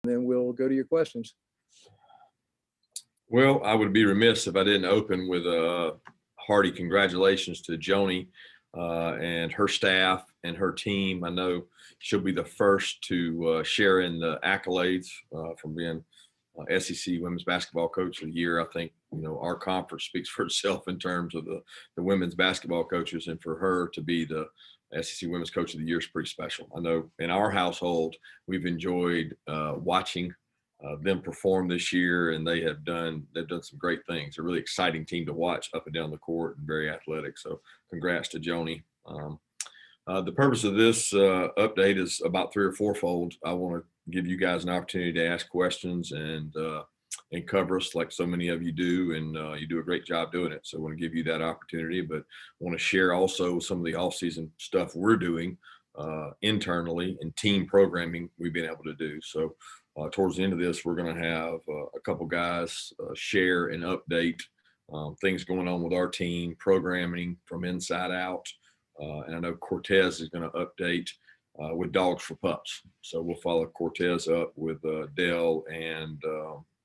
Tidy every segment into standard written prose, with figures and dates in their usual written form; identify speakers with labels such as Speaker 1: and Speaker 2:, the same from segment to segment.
Speaker 1: then we'll go to your questions.
Speaker 2: Well, I would be remiss if I didn't open with a hearty congratulations to Joni and her staff and her team. I know she'll be the first to share in the accolades from being SEC Women's Basketball Coach of the Year. I think, our conference speaks for itself in terms of the women's basketball coaches, and for her to be the SEC Women's Coach of the Year is pretty special. I know in our household, we've enjoyed watching them perform this year, and they've done some great things. A really exciting team to watch up and down the court, and very athletic. So congrats to Joni. The purpose of this update is about 3 or 4-fold. I want to give you guys an opportunity to ask questions and cover us like so many of you do, and you do a great job doing it. So I want to give you that opportunity, but I want to share also some of the off-season stuff we're doing internally and team programming we've been able to do. So towards the end of this, we're going to have a couple guys share and update things going on with our team, programming from inside out. And I know Cortez is going to update with Dogs for Pups. So we'll follow Cortez up with Dell and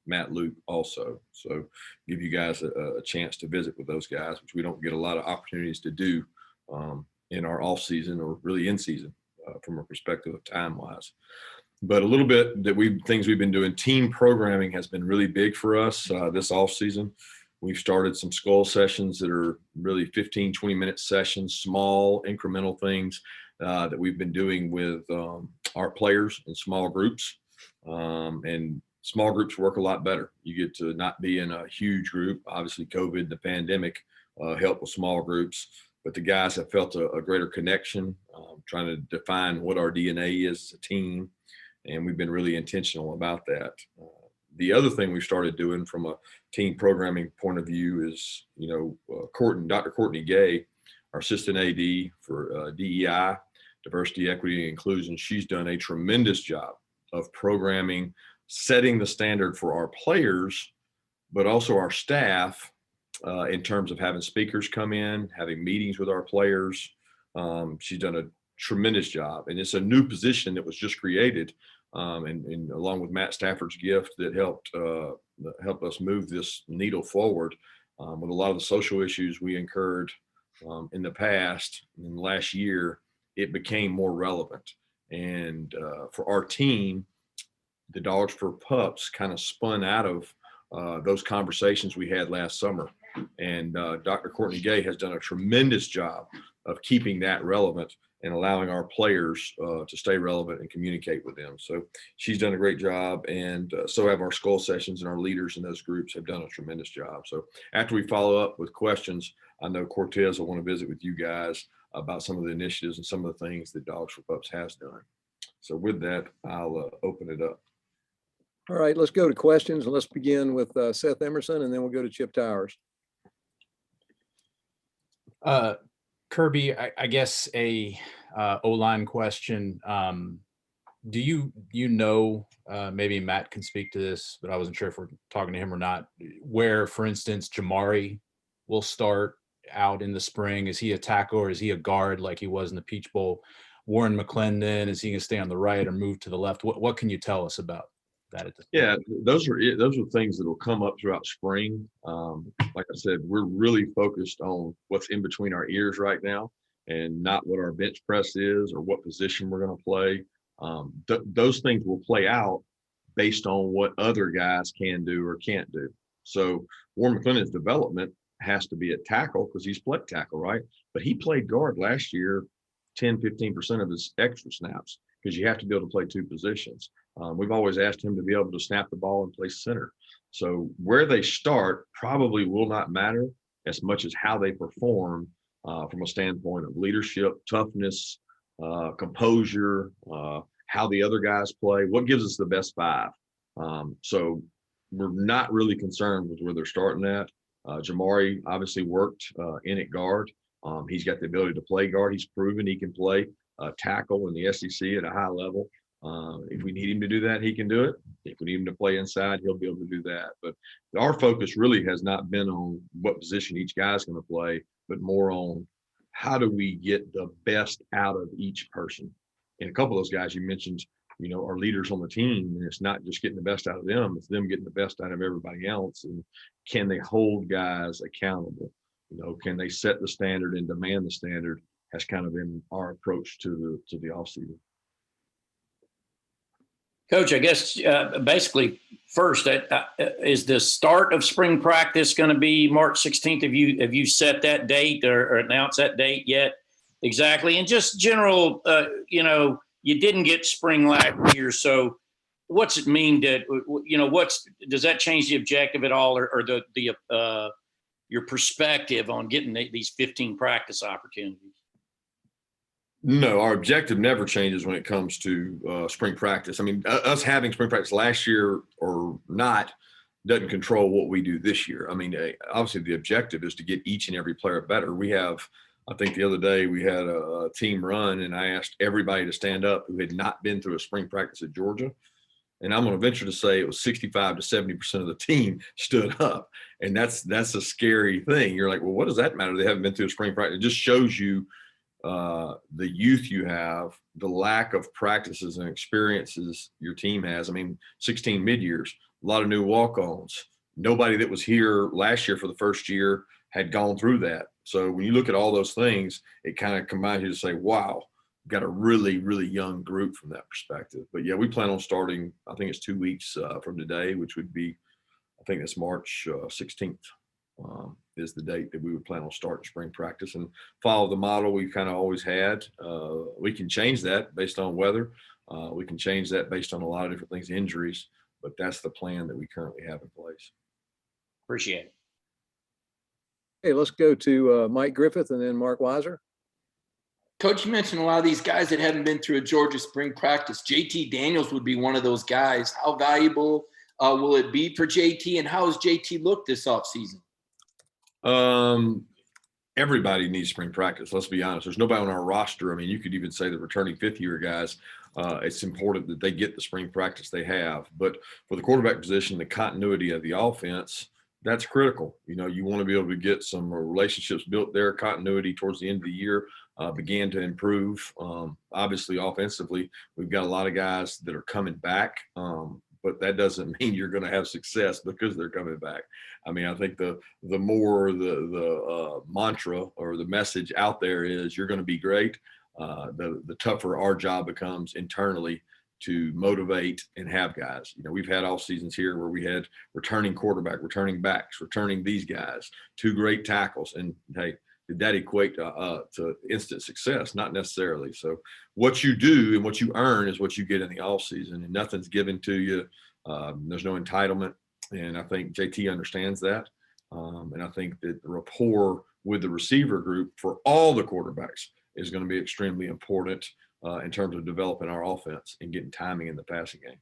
Speaker 2: Matt Luke also. So give you guys a chance to visit with those guys, which we don't get a lot of opportunities to do in our off season or really in season from a perspective of time wise. But a little bit things we've been doing. Team programming has been really big for us this off season. We've started some skull sessions that are really 15, 20-minute sessions, small incremental things that we've been doing with our players in small groups. And small groups work a lot better. You get to not be in a huge group. Obviously, COVID, the pandemic helped with small groups, but the guys have felt a greater connection, trying to define what our DNA is as a team. And we've been really intentional about that. The other thing we started doing from a team programming point of view is, Dr. Courtney Gay, our assistant AD for DEI, diversity, equity, and inclusion. She's done a tremendous job of programming, setting the standard for our players, but also our staff in terms of having speakers come in, having meetings with our players. She's done a tremendous job, and it's a new position that was just created. And along with Matt Stafford's gift that helped us move this needle forward with a lot of the social issues we incurred in the past. In the last year, it became more relevant. And for our team, the Dogs for Pups kind of spun out of those conversations we had last summer. And Dr. Courtney Gay has done a tremendous job of keeping that relevant and allowing our players to stay relevant and communicate with them. So she's done a great job, and so have our skull sessions, and our leaders in those groups have done a tremendous job. So after we follow up with questions, I know Cortez will want to visit with you guys about some of the initiatives and some of the things that Dogs for Pups has done. So with that, I'll open it up.
Speaker 1: All right, let's go to questions, and let's begin with Seth Emerson, and then we'll go to Chip Towers.
Speaker 3: Kirby, I guess a O-line question. Do you know, maybe Matt can speak to this, but I wasn't sure if we're talking to him or not, where, for instance, Jamari will start out in the spring? Is he a tackle or is he a guard like he was in the Peach Bowl? Warren McClendon, is he going to stay on the right or move to the left? What can you tell us about that at this point?
Speaker 2: Yeah, those are things that will come up throughout spring. Like I said, we're really focused on what's in between our ears right now, and not what our bench press is or what position we're going to play. Those things will play out based on what other guys can do or can't do. So Warren McClendon's development has to be at tackle because he's played tackle, right? But he played guard last year, 10-15% of his extra snaps, because you have to be able to play two positions. We've always asked him to be able to snap the ball and play center. So where they start probably will not matter as much as how they perform from a standpoint of leadership, toughness, composure, how the other guys play, what gives us the best five. So we're not really concerned with where they're starting at. Jamari obviously worked in at guard. He's got the ability to play guard. He's proven he can play tackle in the SEC at a high level. If we need him to do that, he can do it. If we need him to play inside, he'll be able to do that. But our focus really has not been on what position each guy's going to play, but more on how do we get the best out of each person. And a couple of those guys you mentioned are leaders on the team, and it's not just getting the best out of them, it's them getting the best out of everybody else. And can they hold guys accountable? Can they set the standard and demand the standard? Has kind of been our approach to the offseason.
Speaker 4: Coach, I guess basically first, is the start of spring practice going to be March 16th? Have you set that date or announced that date yet? Exactly. And just general, you didn't get spring last year, so what's it mean that does that change the objective at all, or your perspective on getting these 15 practice opportunities?
Speaker 2: No, our objective never changes when it comes to spring practice. I mean, us having spring practice last year or not doesn't control what we do this year. I mean, obviously the objective is to get each and every player better. We have, I think the other day we had a team run, and I asked everybody to stand up who had not been through a spring practice at Georgia. And I'm going to venture to say it was 65 to 70% of the team stood up. And that's a scary thing. You're like, well, what does that matter? They haven't been through a spring practice. It just shows you the youth you have, the lack of practices and experiences your team has. I mean, 16 mid-years, a lot of new walk-ons. Nobody that was here last year for the first year had gone through that. So when you look at all those things, it kind of combines you to say, wow, we've got a really, really young group from that perspective. But yeah, we plan on starting, I think it's 2 weeks from today, which would be, I think it's March 16th. Is the date that we would plan on starting spring practice, and follow the model we've kind of always had. We can change that based on weather. We can change that based on a lot of different things, injuries, but that's the plan that we currently have in place.
Speaker 4: Appreciate it.
Speaker 1: Hey, let's go to Mike Griffith and then Mark Weiser.
Speaker 5: Coach, you mentioned a lot of these guys that haven't been through a Georgia spring practice. JT Daniels would be one of those guys. How valuable will it be for JT, and how has JT looked this offseason?
Speaker 2: Everybody needs spring practice. Let's be honest. There's nobody on our roster. I mean, you could even say the returning fifth-year guys. It's important that they get the spring practice they have. But for the quarterback position, the continuity of the offense, that's critical. You want to be able to get some relationships built there. Continuity towards the end of the year began to improve. Obviously, offensively, we've got a lot of guys that are coming back. But that doesn't mean you're going to have success because they're coming back. I mean, I think the more the mantra or the message out there is you're going to be great, the tougher our job becomes internally to motivate and have guys. We've had off seasons here where we had returning quarterback, returning backs, returning these guys, 2 great tackles. And hey, did that equate to instant success? Not necessarily. So what you do and what you earn is what you get in the off season, and nothing's given to you. There's no entitlement. And I think JT understands that. And I think that the rapport with the receiver group for all the quarterbacks is going to be extremely important in terms of developing our offense and getting timing in the passing game.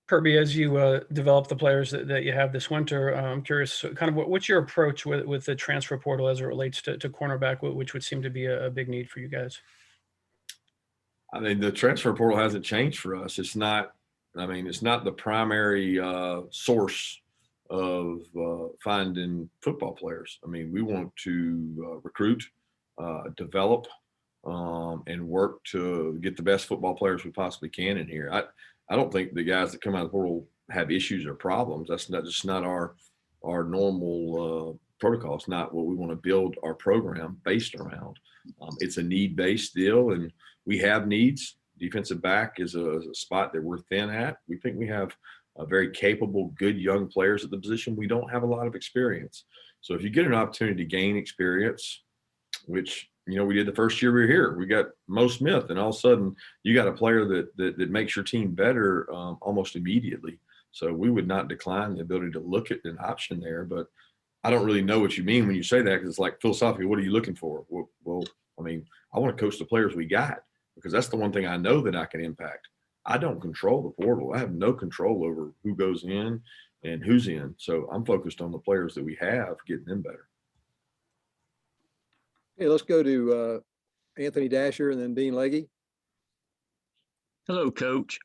Speaker 6: Kirby, as you develop the players that you have this winter, I'm curious, kind of what's your approach with the transfer portal as it relates to cornerback, which would seem to be a big need for you guys?
Speaker 2: I mean, the transfer portal hasn't changed for us. It's not the primary source of finding football players. I mean, we want to recruit, develop, and work to get the best football players we possibly can in here. I don't think the guys that come out of the portal have issues or problems. That's just not our normal protocol. It's not what we want to build our program based around. It's a need-based deal, and we have needs. Defensive back is a spot that we're thin at. We think we have very capable, good young players at the position. We don't have a lot of experience. So if you get an opportunity to gain experience, which we did the first year we were here. We got Mo Smith, and all of a sudden you got a player that makes your team better almost immediately. So we would not decline the ability to look at an option there. But I don't really know what you mean when you say that, because it's like philosophically, what are you looking for? Well, I mean, I want to coach the players we got, because that's the one thing I know that I can impact. I don't control the portal. I have no control over who goes in and who's in. So I'm focused on the players that we have, getting them better.
Speaker 1: Hey, let's go to Anthony Dasher and then Dean Legge.
Speaker 7: Hello, Coach.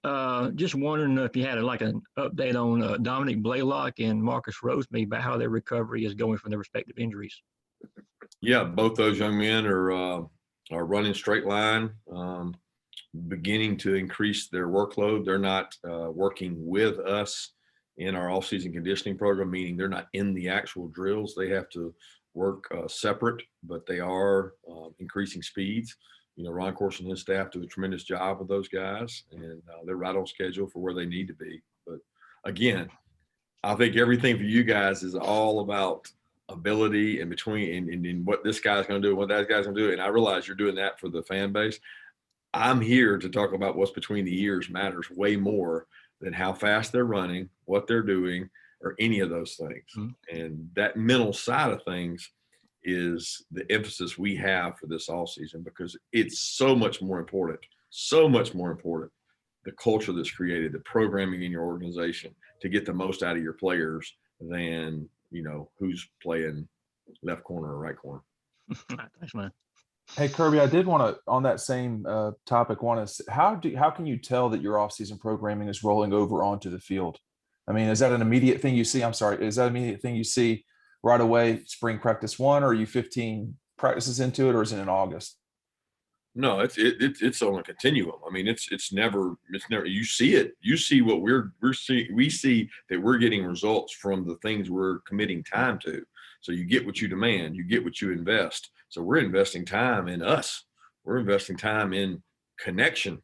Speaker 7: Just wondering if you had an update on Dominic Blaylock and Marcus Rosemead about how their recovery is going from their respective injuries.
Speaker 2: Yeah, both those young men are are running straight line, beginning to increase their workload. They're not working with us in our off-season conditioning program, meaning they're not in the actual drills. They have to work separate, but they are increasing speeds. Ron Corson and his staff do a tremendous job with those guys, and they're right on schedule for where they need to be. But again, I think everything for you guys is all about ability and and what this guy's going to do and what that guy's going to do. And I realize you're doing that for the fan base. I'm here to talk about what's between the ears matters way more than how fast they're running, what they're doing, or any of those things. Mm-hmm. And that mental side of things is the emphasis we have for this all season, because it's so much more important, the culture that's created, the programming in your organization to get the most out of your players than, who's playing left corner or right corner.
Speaker 7: Thanks, man.
Speaker 8: Hey, Kirby, I did want to, on that same topic, how can you tell that your off-season programming is rolling over onto the field? I mean, is that an immediate thing you see? I'm sorry, is that an immediate thing you see right away, spring practice 1, or are you 15 practices into it, or is it in August?
Speaker 2: No, it's on a continuum. I mean, it's never, you see it. You see what we see that we're getting results from the things we're committing time to. So you get what you demand, you get what you invest. So we're investing time in us. We're investing time in connection.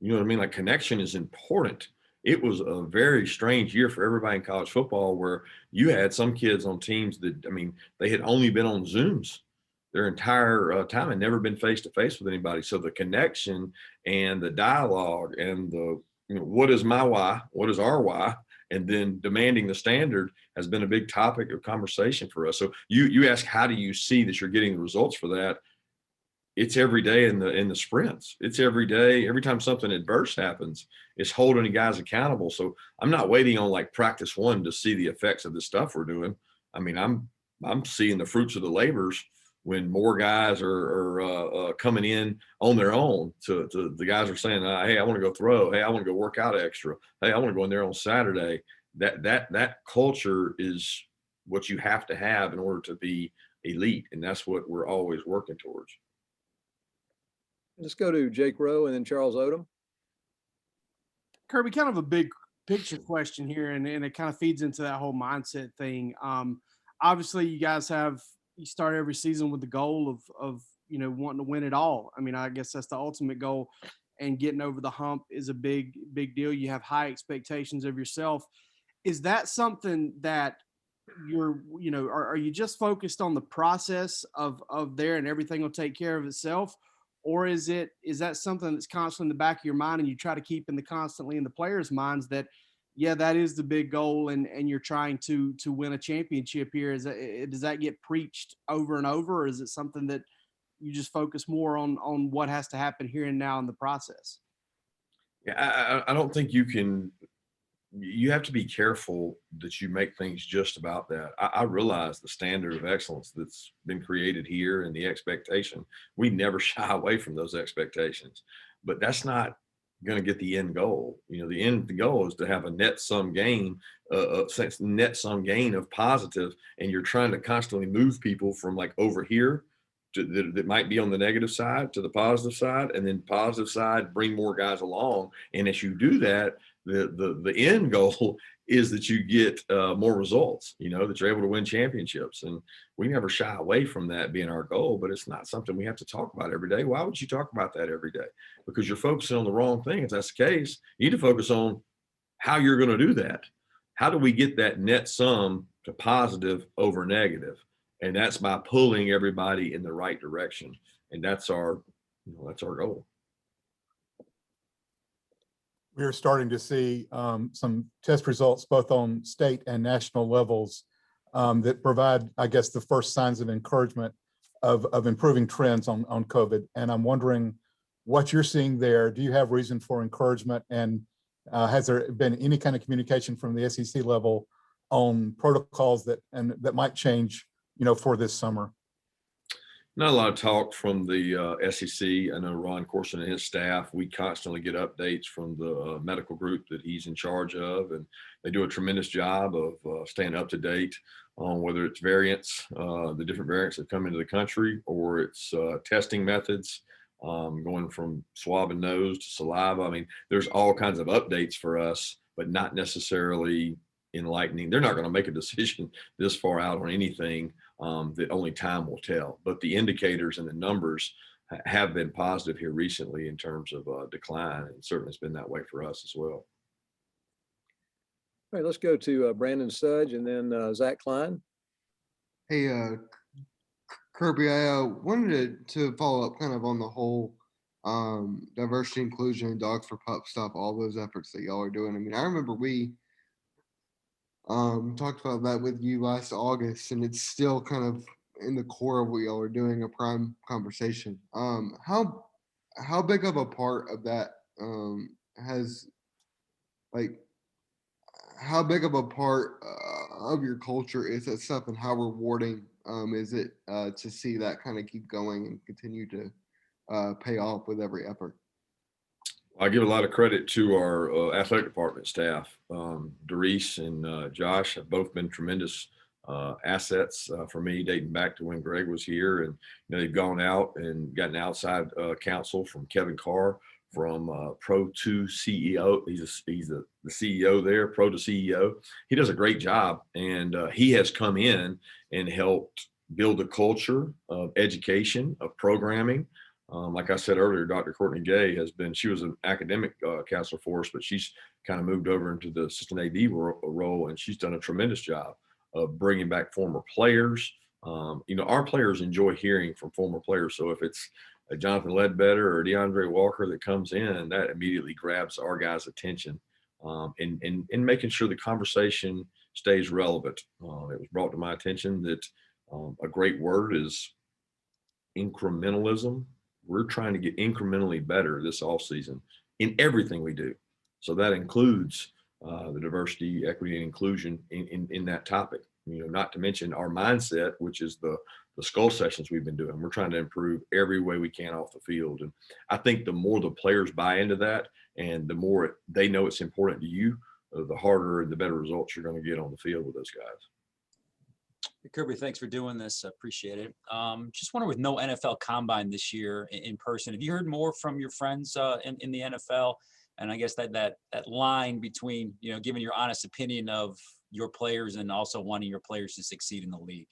Speaker 2: You know what I mean? Like, connection is important. It was a very strange year for everybody in college football, where you had some kids on teams that, they had only been on Zooms their entire time and never been face to face with anybody. So the connection and the dialogue and the, what is my why? What is our why? And then demanding the standard has been a big topic of conversation for us. So you ask, how do you see that you're getting the results for that? It's every day in the sprints. It's every day. Every time something adverse happens, it's holding the guys accountable. So I'm not waiting on like practice 1 to see the effects of the stuff we're doing. I'm seeing the fruits of the labors when more guys are coming in on their own. To the guys are saying, hey, I want to go throw. Hey, I want to go work out extra. Hey, I want to go in there on Saturday. That culture is what you have to have in order to be elite. And that's what we're always working towards.
Speaker 1: Let's go to Jake Rowe and then Charles Odom.
Speaker 9: Kirby, kind of a big picture question here, and it kind of feeds into that whole mindset thing. Obviously, you guys you start every season with the goal of wanting to win it all. I guess that's the ultimate goal, and getting over the hump is a big deal. You have high expectations of yourself. Is that something that are you just focused on the process of there and everything will take care of itself? Or is that something that's constantly in the back of your mind and you try to keep constantly in the players' minds that, yeah, that is the big goal and you're trying to win a championship here? Does that get preached over and over, or is it something that you just focus more on what has to happen here and now in the process?
Speaker 2: Yeah, I don't think you have to be careful that you make things just about that. I realize the standard of excellence that's been created here and the expectation. We never shy away from those expectations, but that's not going to get the end goal. The goal is to have a net sum gain of positive, and you're trying to constantly move people from like over here that might be on the negative side to the positive side, and then positive side, bring more guys along. And as you do that, the end goal is that you get more results, that you're able to win championships. And we never shy away from that being our goal, but it's not something we have to talk about every day. Why would you talk about that every day? Because you're focusing on the wrong thing. If that's the case, you need to focus on how you're going to do that. How do we get that net sum to positive over negative? And that's by pulling everybody in the right direction. And that's our goal.
Speaker 10: We're starting to see some test results both on state and national levels that provide, I guess, the first signs of encouragement of improving trends on COVID. And I'm wondering what you're seeing there. Do you have reason for encouragement? And has there been any kind of communication from the SEC level on protocols that might change, for this summer?
Speaker 2: Not a lot of talk from the SEC. I know Ron Corson and his staff, we constantly get updates from the medical group that he's in charge of, and they do a tremendous job of staying up to date on whether it's variants, the different variants that come into the country, or it's testing methods, going from swab and nose to saliva. I mean, there's all kinds of updates for us, but not necessarily enlightening. They're not going to make a decision this far out on anything that only time will tell. But the indicators and the numbers have been positive here recently in terms of decline, and certainly it's been that way for us as well.
Speaker 1: All right, let's go to Brandon Sudge and then Zach Klein.
Speaker 11: Hey, Kirby, I wanted to follow up kind of on the whole diversity, inclusion, Dogs for Pup stuff, all those efforts that y'all are doing. I mean, I remember we talked about that with you last August, and it's still kind of in the core of what y'all are doing, a prime conversation. How big of a part of that has, like, how big of a part of your culture is that stuff, and how rewarding is it to see that kind of keep going and continue to pay off with every effort?
Speaker 2: I give a lot of credit to our athletic department staff. Doris and Josh have both been tremendous assets for me, dating back to when Greg was here. And they've gone out and gotten outside counsel from Kevin Carr, from Pro 2 CEO. He's the CEO there, Pro 2 CEO. He does a great job, and he has come in and helped build a culture of education, of programming. Like I said earlier, Dr. Courtney Gay she was an academic counselor for us, but she's kind of moved over into the assistant AD role, and she's done a tremendous job of bringing back former players. Our players enjoy hearing from former players. So if it's Jonathan Ledbetter or DeAndre Walker that comes in, that immediately grabs our guys' attention, and making sure the conversation stays relevant. It was brought to my attention that a great word is incrementalism. We're trying to get incrementally better this offseason in everything we do. So that includes the diversity, equity, and inclusion in that topic. Not to mention our mindset, which is the skull sessions we've been doing. We're trying to improve every way we can off the field. And I think the more the players buy into that, and the more they know it's important to you, the harder and the better results you're going to get on the field with those guys.
Speaker 12: Kirby, thanks for doing this. I appreciate it. Just wonder, with no NFL combine this year in person, have you heard more from your friends in the NFL? And I guess that line between, giving your honest opinion of your players and also wanting your players to succeed in the league.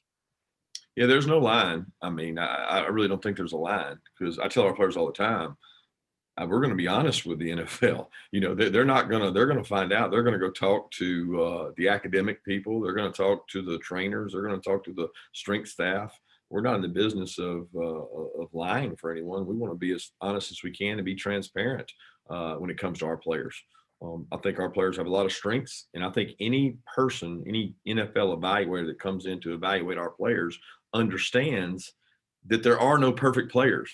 Speaker 2: Yeah, there's no line. I mean, I really don't think there's a line, because I tell our players all the time, we're going to be honest with the NFL. They're going to find out. They're going to go talk to the academic people. They're going to talk to the trainers. They're going to talk to the strength staff. We're not in the business of lying for anyone. We want to be as honest as we can and be transparent when it comes to our players. I think our players have a lot of strengths, and I think any person, any NFL evaluator that comes in to evaluate our players understands that there are no perfect players.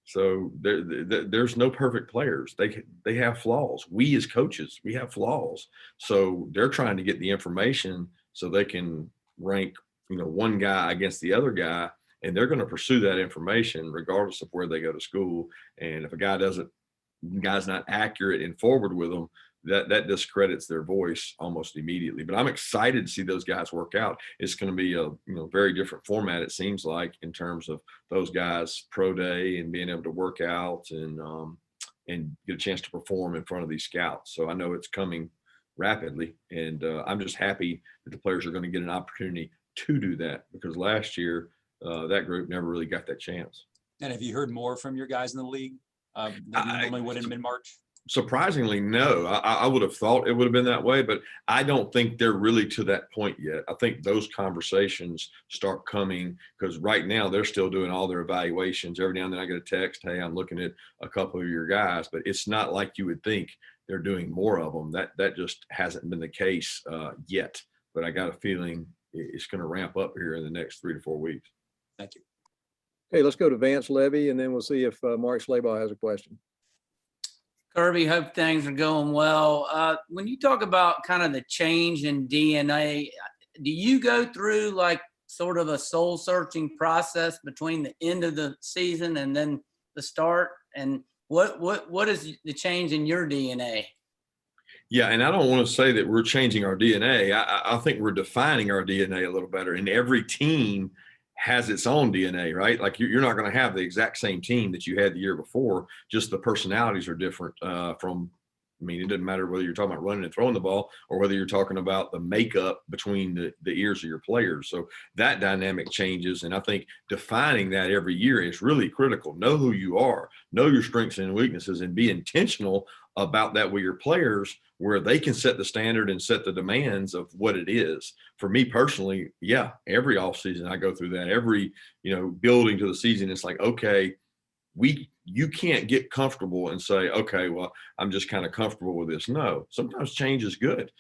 Speaker 2: So there's no perfect players. They have flaws. We as coaches, we have flaws. So they're trying to get the information so they can rank, one guy against the other guy, and they're going to pursue that information regardless of where they go to school. And if a guy's not accurate and forward with them, that discredits their voice almost immediately. But I'm excited to see those guys work out. It's going to be a very different format, it seems like, in terms of those guys' pro day and being able to work out and get a chance to perform in front of these scouts. So I know it's coming rapidly, and I'm just happy that the players are going to get an opportunity to do that, because last year that group never really got that chance.
Speaker 12: And have you heard more from your guys in the league than you normally would in mid-March?
Speaker 2: Surprisingly, no. I would have thought it would have been that way, but I don't think they're really to that point yet. I think those conversations start coming, because right now they're still doing all their evaluations. Every now and then I get a text, hey, I'm looking at a couple of your guys, but it's not like you would think they're doing more of them. That just hasn't been the case yet, but I got a feeling it's going to ramp up here in the next 3 to 4 weeks.
Speaker 12: Thank you.
Speaker 1: Okay, let's go to Vance Levy, and then we'll see if Mark Slabaugh has a question.
Speaker 13: Kirby, hope things are going well. When you talk about kind of the change in DNA, do you go through like sort of a soul searching process between the end of the season and then the start? And what is the change in your DNA?
Speaker 2: Yeah, and I don't want to say that we're changing our DNA. I think we're defining our DNA a little better. And every team has its own DNA, right? Like you're not going to have the exact same team that you had the year before. Just the personalities are different from. I mean, it doesn't matter whether you're talking about running and throwing the ball or whether you're talking about the makeup between the ears of your players. So that dynamic changes. And I think defining that every year is really critical. Know who you are, know your strengths and weaknesses, and be intentional about that with your players where they can set the standard and set the demands of what it is. For me personally, yeah, every offseason I go through that. Every, building to the season, it's like, okay, you can't get comfortable and say, okay, well, I'm just kind of comfortable with this. No, sometimes change is good.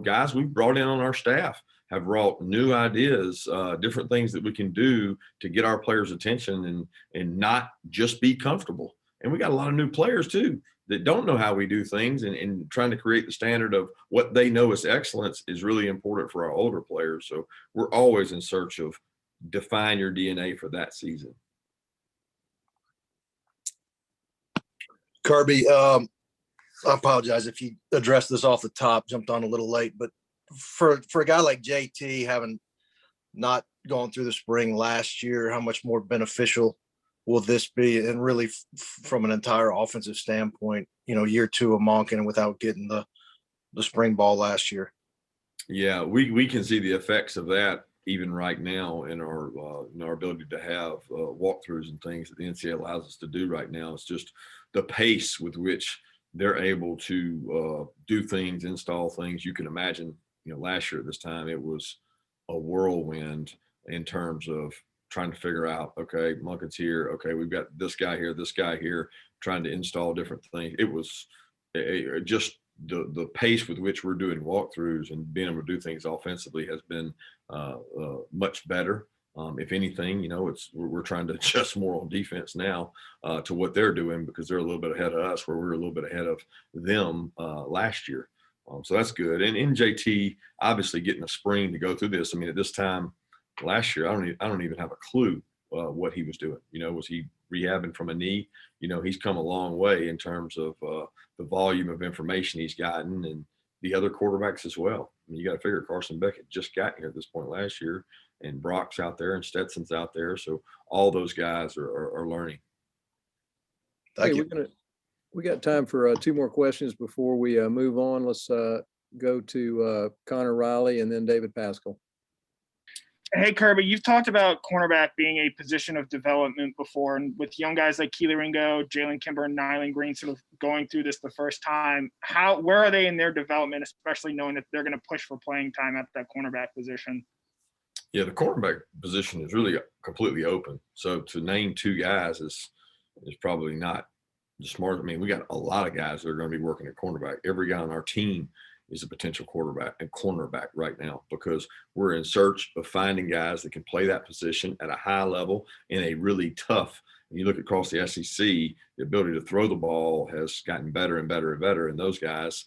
Speaker 2: Guys we've brought in on our staff have brought new ideas, different things that we can do to get our players' attention and not just be comfortable. And we got a lot of new players too that don't know how we do things, and trying to create the standard of what they know as excellence is really important for our older players. So we're always in search of define your DNA for that season.
Speaker 14: Kirby, I apologize if you addressed this off the top, jumped on a little late, but for a guy like JT having not gone through the spring last year, how much more beneficial will this be? And really from an entire offensive standpoint, year two of Monken without getting the spring ball last year.
Speaker 2: Yeah, we can see the effects of that even right now in our ability to have walkthroughs and things that the NCAA allows us to do right now. It's just the pace with which they're able to do things, install things. You can imagine, last year at this time, it was a whirlwind in terms of trying to figure out, okay, Monken's here. Okay, we've got this guy here, trying to install different things. It was just the pace with which we're doing walkthroughs and being able to do things offensively has been much better. If anything, we're trying to adjust more on defense now to what they're doing because they're a little bit ahead of us where we're a little bit ahead of them last year. So that's good. And in JT, obviously getting a spring to go through this. I mean, at this time last year, I don't even have a clue what he was doing. Was he rehabbing from a knee? He's come a long way in terms of the volume of information he's gotten, and the other quarterbacks as well. I mean, you got to figure Carson Beckett just got here at this point last year, and Brock's out there and Stetson's out there. So all those guys are learning.
Speaker 1: Thank you. We got time for two more questions before we move on. Let's go to Connor Riley and then David Pascal.
Speaker 15: Hey, Kirby, you've talked about cornerback being a position of development before, and with young guys like Keely Ringo, Jalen Kimber, and Nyland Green sort of going through this the first time, where are they in their development, especially knowing that they're going to push for playing time at that cornerback position?
Speaker 2: Yeah, the cornerback position is really completely open. So to name two guys is probably not the smart. I mean, we got a lot of guys that are going to be working at cornerback. Every guy on our team is a potential quarterback and cornerback right now because we're in search of finding guys that can play that position at a high level in a really tough. When you look across the SEC, the ability to throw the ball has gotten better and better and better, and those guys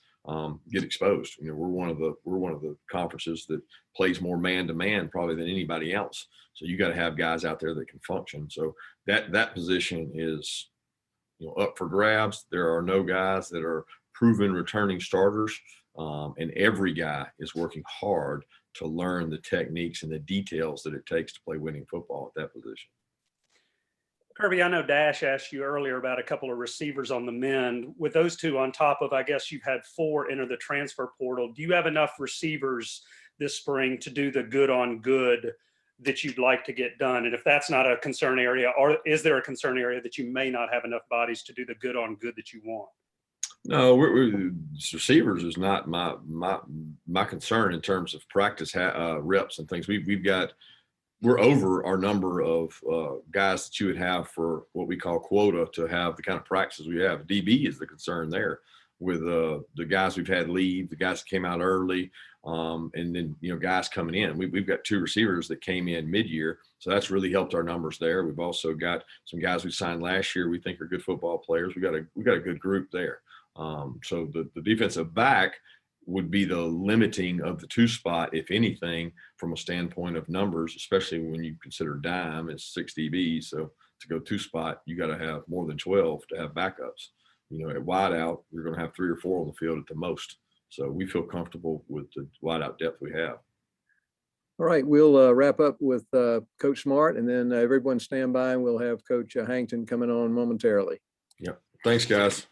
Speaker 2: get exposed. We're one of the conferences that plays more man-to-man probably than anybody else. So you got to have guys out there that can function. So that position is up for grabs. There are no guys that are proven returning starters. And every guy is working hard to learn the techniques and the details that it takes to play winning football at that position.
Speaker 16: Kirby, I know Dash asked you earlier about a couple of receivers on the mend. With those two on top of, I guess you've had 4 enter the transfer portal. Do you have enough receivers this spring to do the good on good that you'd like to get done? And if that's not a concern area, or is there a concern area that you may not have enough bodies to do the good on good that you want?
Speaker 2: No, receivers is not my concern in terms of practice reps and things. We're over our number of guys that you would have for what we call quota to have the kind of practices we have. DB is the concern there with the guys we've had leave, the guys that came out early, and then guys coming in. We've got 2 receivers that came in mid-year, so that's really helped our numbers there. We've also got some guys we signed last year we think are good football players. We got a good group there. So the defensive back, would be the limiting of the 2 spot, if anything, from a standpoint of numbers, especially when you consider dime as 6 DBs. So to go 2 spot, you got to have more than 12 to have backups. At wideout, you're going to have 3 or 4 on the field at the most. So we feel comfortable with the wideout depth we have.
Speaker 1: All right, we'll wrap up with Coach Smart, and then everyone stand by, and we'll have Coach Hankton coming on momentarily.
Speaker 2: Yep. Thanks, guys.